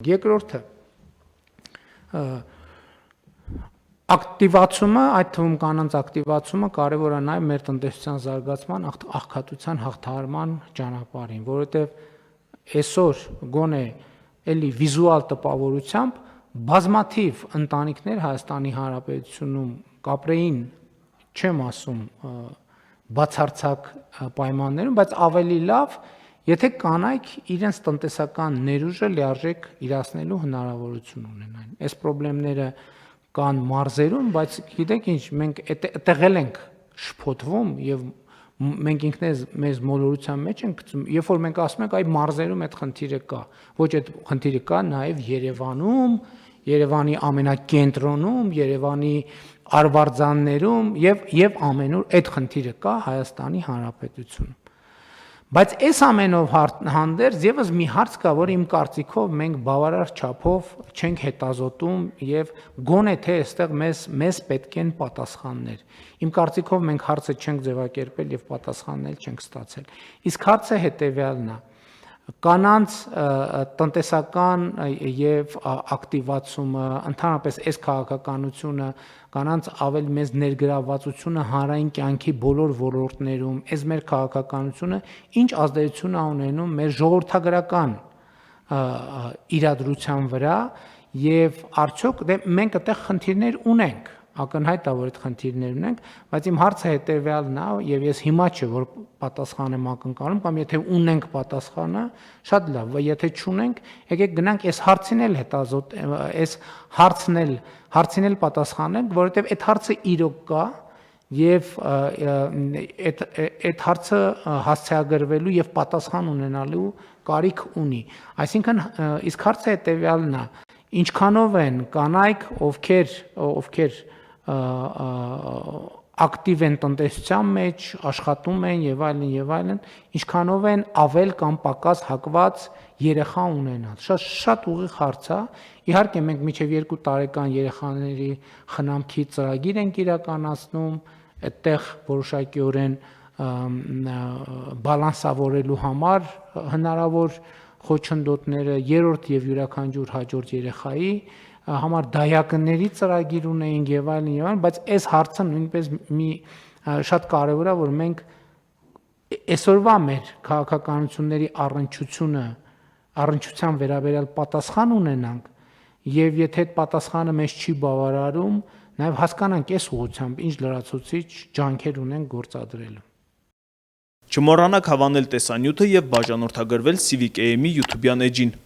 Երկրորդը ակտիվացումը, այդ թվում կանանց ակտիվացումը կարևոր է նաև մեր տնտեսության զարգացման, աղքատության հաղթահարման ճանապարհին, որովհետև այսօր գոնե էլի վիզուալ տպավորությամբ բազմաթիվ ընտանիքներ Հայաստանի Հանրապետությունում կապրեին, չեմ ասում բացարձակ պայմաններում, բայց ավելի լավ, եթե կանայք իրենց տնտեսական ներուժը լիարժեք իրացնելու հնարավորություն ունենային։ Այս խնդիրները կան մարզերում, բայց գիտեք ինչ, մենք այդտեղ ենք շփոթվում եւ մենք ինքներս մեզ մոլորության մեջ ենք գցում, երբ որ մենք ասում ենք այ մարզերում այդ խնդիրը կա, ոչ այդ խնդիրը կա նաեւ Երևանում, Երևանի ամենակենտրոնում, Երևանի արվարձաններում եւ ամենուր այդ խնդիրը կա Հայաստանի Հանրապետությունում։ Բայց այս ամենով հանդերձ եւս մի հարց կա, որ իմ կարծիքով մենք բավարար չափով չենք հետազոտում եւ գոնե թե այստեղ մեզ պետք են պատասխաններ։ Իմ կարծիքով մենք հարցը չենք ձևակերպել եւ պատասխաններ չենք ստացել։ Իսկ հարցը հետեւյալն է. կանանց տնտեսական եւ ակտիվացումը, ընդհանրապես այս քաղաքականությունը, կանանց ավելի մեծ ներգրավվածությունը հանրային կյանքի բոլոր ոլորտներում, այս մեր քաղաքականությունը ինչ ազդեցություն է ունենում մեր ժողովրդագրական իրադրության վրա եւ արդյոք մենք այդտեղ խնդիրներ ունենք, ակնհայտ է, որ այդ խնդիրներ ունենք, բայց իմ հարցը հետեւյալն է եւ ես հիմա չէ որ պատասխան եմ ակնկալում, կամ եթե ունենք պատասխանը, շատ լավ, եթե չունենք, եկեք գնանք այս հարցին էլ այս հարցին էլ պատասխանենք, որովհետեւ այդ հարցը իրոք կա եւ այդ հարցը հասցեագրվելու եւ պատասխան ունենալու կարիք ունի։ Այսինքն իսկ հարցը հետեւյալն է. ինչքանով են կանայք, ովքեր ակտիվ են տնտեսության մեջ, աշխատում են եւ այլն, ինչքանով են ավել կամ պակաս հակված երեխա ունենալ։ Շատ ուղիղ հարց է։ Իհարկե մենք մինչեւ 2 տարեկան երեխաների խնամքի ծրագիր ենք իրականացնում, այդտեղ որոշակիորեն բալանսավորելու համար հնարավոր խոչընդոտները 3-րդ եւ յուրաքանչյուր հաջորդ երեխայի համար դայակների ծրագիր ունեինք եւ այլն, բայց այս հարցը նույնպես մի շատ կարեւոր է, որ մենք այսօրվա մեր քաղաքականությունների առնչության վերաբերյալ պատասխան ունենանք եւ եթե այդ պատասխանը մեզ չի բավարարում, նաեւ հասկանանք այս ուղղությամբ ինչ լրացուցիչ ջանքեր ունենք գործադրելու։ Չմոռանաք հավանել տեսանյութը եւ բաժանորդագրվել Civic AM-ի YouTube-յան էջին։